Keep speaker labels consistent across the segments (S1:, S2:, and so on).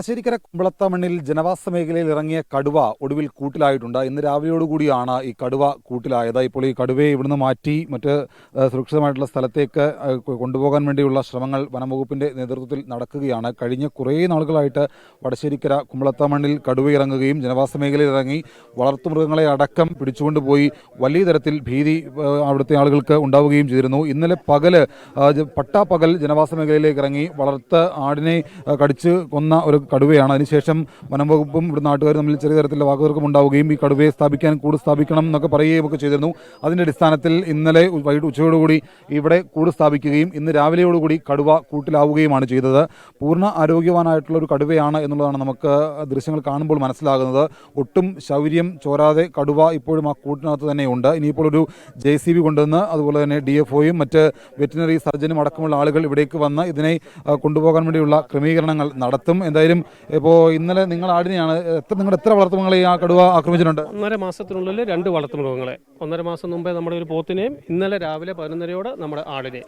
S1: വടശ്ശേരിക്കര കുമ്പളത്തമണ്ണിൽ ജനവാസ മേഖലയിൽ ഇറങ്ങിയ കടുവ ഒടുവിൽ കൂട്ടിലായിട്ടുണ്ട്. ഇന്ന് രാവിലെയോടുകൂടിയാണ് ഈ കടുവ കൂട്ടിലായത്. ഇപ്പോൾ ഈ കടുവയെ ഇവിടുന്ന് മാറ്റി മറ്റ് സുരക്ഷിതമായിട്ടുള്ള സ്ഥലത്തേക്ക് കൊണ്ടുപോകാൻ വേണ്ടിയുള്ള ശ്രമങ്ങൾ വനംവകുപ്പിൻ്റെ നേതൃത്വത്തിൽ നടക്കുകയാണ്. കഴിഞ്ഞ കുറേ നാളുകളായിട്ട് വടശ്ശേരിക്കര കുമ്പളത്തമണ്ണിൽ കടുവ ഇറങ്ങുകയും ജനവാസ മേഖലയിൽ ഇറങ്ങി വളർത്തുമൃഗങ്ങളെ അടക്കം പിടിച്ചുകൊണ്ടുപോയി വലിയ തരത്തിൽ ഭീതി അവിടുത്തെ ആളുകൾക്ക് ഉണ്ടാവുകയും ചെയ്തിരുന്നു. ഇന്നലെ പട്ടാപ്പകൽ ജനവാസ മേഖലയിലേക്ക് ഇറങ്ങി വളർത്ത് ആടിനെ കടിച്ച് കൊന്ന ഒരു കടുവയാണ്. അതിനുശേഷം വനംവകുപ്പും ഇവിടെ നാട്ടുകാരും തമ്മിൽ ചെറിയ തരത്തിലുള്ള വാക്കുതർക്കം ഉണ്ടാവുകയും ഈ കടുവയെ കൂട് സ്ഥാപിക്കണം എന്നൊക്കെ പറയുകയും ഒക്കെ ചെയ്തിരുന്നു. അതിൻ്റെ അടിസ്ഥാനത്തിൽ ഇന്നലെ വൈകിട്ട് ഉച്ചയോടുകൂടി ഇവിടെ കൂട് സ്ഥാപിക്കുകയും ഇന്ന് രാവിലെയോടുകൂടി കടുവ കൂട്ടിലാവുകയുമാണ് ചെയ്തത്. പൂർണ്ണ ആരോഗ്യവാനായിട്ടുള്ള ഒരു കടുവയാണ് എന്നുള്ളതാണ് നമുക്ക് ദൃശ്യങ്ങൾ കാണുമ്പോൾ മനസ്സിലാകുന്നത്. ഒട്ടും ശൗര്യം ചോരാതെ കടുവ ഇപ്പോഴും ആ കൂട്ടിനകത്ത് തന്നെയുണ്ട്. ഇനിയിപ്പോൾ ഒരു JCB കൊണ്ടുവന്ന് അതുപോലെ തന്നെ DFOയും മറ്റ് വെറ്റിനറി സർജനും അടക്കമുള്ള ആളുകൾ ഇവിടേക്ക് വന്ന് ഇതിനെ കൊണ്ടുപോകാൻ വേണ്ടിയുള്ള ക്രമീകരണങ്ങൾ നടത്തും. എന്തായാലും ഇപ്പോൾ ഇന്നലെ നിങ്ങൾ ആടിനെയാണ് നിങ്ങളുടെ എത്ര വളർത്തുമൃഗങ്ങളെ ആ കടുവ ആക്രമിച്ചിട്ടുണ്ട്?
S2: 1.5 മാസത്തിനുള്ളിൽ 2 വളർത്തുമൃഗങ്ങളെ. 1.5 മാസം മുമ്പേ നമ്മുടെ ഒരു പോത്തിനെയും ഇന്നലെ രാവിലെ 11:30 നമ്മുടെ ആടിനെ.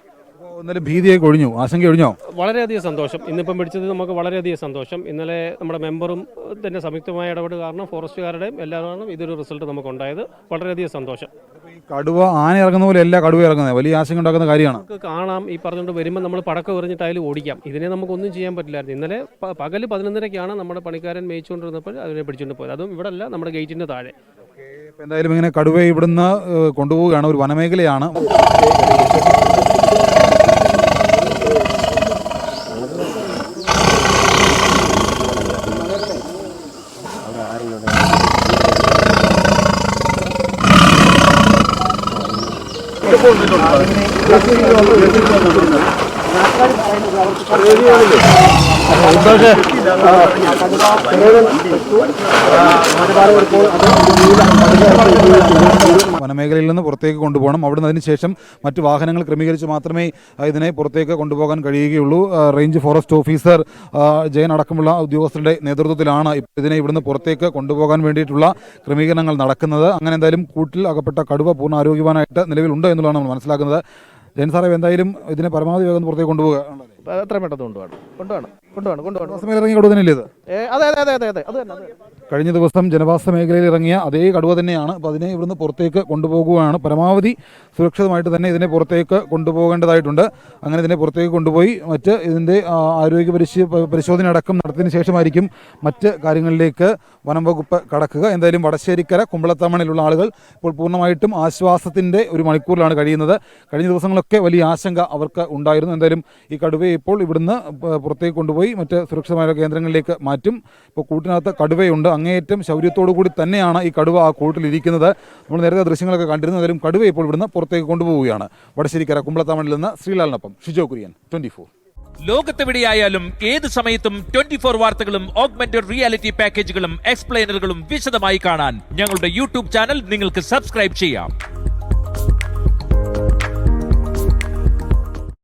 S1: ഇന്നലെ ഭീതിയായി ഒഴിഞ്ഞു, ആശങ്ക ഒഴിഞ്ഞോ?
S2: വളരെയധികം സന്തോഷം. ഇന്നിപ്പം പിടിച്ചത് നമുക്ക് വളരെയധികം സന്തോഷം. ഇന്നലെ നമ്മുടെ മെമ്പറും തന്നെ സംയുക്തമായ ഇടപെടൽ കാരണം ഫോറസ്റ്റുകാരുടെയും എല്ലാവരും ഇതൊരു റിസൾട്ട് നമുക്കുണ്ടായത്. വളരെയധികം സന്തോം.
S1: കടുവ ആന ഇറങ്ങുന്ന പോലെ എല്ലാ കടുവ ഇറങ്ങുന്നത് വലിയ ആശങ്ക ഉണ്ടാക്കുന്ന കാര്യമാണ്.
S2: നമുക്ക് കാണാം, ഈ പറഞ്ഞുകൊണ്ട് വരുമ്പോൾ നമ്മൾ പടക്കം എറിഞ്ഞിട്ടായാലും ഓടിക്കാം. ഇതിനെ നമുക്കൊന്നും ചെയ്യാൻ പറ്റില്ലായിരുന്നു. ഇന്നലെ പകൽ 11:30 നമ്മുടെ പണിക്കാരൻ മേയിച്ചുകൊണ്ടിരുന്നപ്പോൾ അതിനെ പിടിച്ചുകൊണ്ട് പോയത്. അതും ഇവിടെ അല്ല, നമ്മുടെ ഗേറ്റിൻ്റെ താഴെ.
S1: എന്തായാലും ഇങ്ങനെ കടുവയെ ഇവിടുന്ന് കൊണ്ടുപോവുകയാണ്. ഒരു വനമേഖലയാണ്. വനമേഖലയിൽ നിന്ന് പുറത്തേക്ക് കൊണ്ടുപോകണം. അവിടുന്ന് അതിനുശേഷം മറ്റ് വാഹനങ്ങൾ ക്രമീകരിച്ച് മാത്രമേ ഇതിനെ പുറത്തേക്ക് കൊണ്ടുപോകാൻ കഴിയുകയുള്ളൂ. റേഞ്ച് ഫോറസ്റ്റ് ഓഫീസർ ജയൻ അടക്കമുള്ള ഉദ്യോഗസ്ഥരുടെ നേതൃത്വത്തിലാണ് ഇതിനെ ഇവിടുന്ന് പുറത്തേക്ക് കൊണ്ടുപോകാൻ വേണ്ടിയിട്ടുള്ള ക്രമീകരണങ്ങൾ നടക്കുന്നത്. അങ്ങനെ എന്തായാലും കൂട്ടിൽ അകപ്പെട്ട കടുവ പൂർണ്ണ ആരോഗ്യവാനായിട്ട് നിലവിലുണ്ട് എന്നുള്ളതാണ് നമ്മൾ മനസ്സിലാക്കുന്നത്. ജയൻ സാറേ, എന്തായാലും ഇതിനെ പരമാവധി വേഗം പുറത്തേക്ക് കൊണ്ടുപോകുക.
S3: എത്രയും പെട്ടെന്ന് കൊണ്ടുപോകണം.
S1: ഇറങ്ങിയ കടുവ തന്നെയല്ലേ ഇത്?
S3: അതെ.
S1: കഴിഞ്ഞ ദിവസം ജനവാസ മേഖലയിൽ ഇറങ്ങിയ അതേ കടുവ തന്നെയാണ്. അപ്പോൾ അതിനെ ഇവിടുന്ന് പുറത്തേക്ക് കൊണ്ടുപോകുകയാണ്. പരമാവധി സുരക്ഷിതമായിട്ട് തന്നെ ഇതിനെ പുറത്തേക്ക് കൊണ്ടുപോകേണ്ടതായിട്ടുണ്ട്. അങ്ങനെ ഇതിനെ പുറത്തേക്ക് കൊണ്ടുപോയി മറ്റ് ഇതിൻ്റെ ആരോഗ്യ പരിശോധന അടക്കം നടത്തിയതിന് ശേഷമായിരിക്കും മറ്റ് കാര്യങ്ങളിലേക്ക് വനം വകുപ്പ് കടക്കുക. എന്തായാലും വടശ്ശേരിക്കര കുമ്പളത്തമണ്ണിലുള്ള ആളുകൾ ഇപ്പോൾ പൂർണ്ണമായിട്ടും ആശ്വാസത്തിൻ്റെ ഒരു മണിക്കൂറിലാണ് കഴിയുന്നത്. കഴിഞ്ഞ ദിവസങ്ങളൊക്കെ വലിയ ആശങ്ക അവർക്ക് ഉണ്ടായിരുന്നു. എന്തായാലും ഈ കടുവയെ ഇപ്പോൾ ഇവിടുന്ന് പുറത്തേക്ക് കൊണ്ടുപോയി മറ്റ് സുരക്ഷിതമായ കേന്ദ്രങ്ങളിലേക്ക് മാറ്റും. ഇപ്പോൾ കൂട്ടിനകത്ത് കടുവയുണ്ട്. അങ്ങേയറ്റം ശൗര്യത്തോടു കൂടി തന്നെയാണ് ഈ കടുവ ആ കൂട്ടിലിരിക്കുന്നത്. നമ്മൾ നേരത്തെ ദൃശ്യങ്ങളൊക്കെ കണ്ടിരുന്നു. എന്തായാലും കടുവ ഇപ്പോൾ ഇവിടുന്ന് പുറത്തേക്ക് കൊണ്ടുപോവുകയാണ്. വടശ്ശേരിക്കര കുമ്പളത്തമണ്ണിൽ നിന്ന് ശ്രീലാലിനൊപ്പം ഷിജോ കുര്യൻ, 24.
S4: ലോകത്തെവിടെയായാലും ഏത് സമയത്തും 24 വാർത്തകളും ഓഗ്മെന്റഡ് റിയാലിറ്റി പാക്കേജുകളും എക്സ്പ്ലെയിനറുകളും വിശദമായി കാണാൻ ഞങ്ങളുടെ YouTube ചാനൽ നിങ്ങൾക്ക് സബ്സ്ക്രൈബ് ചെയ്യാം.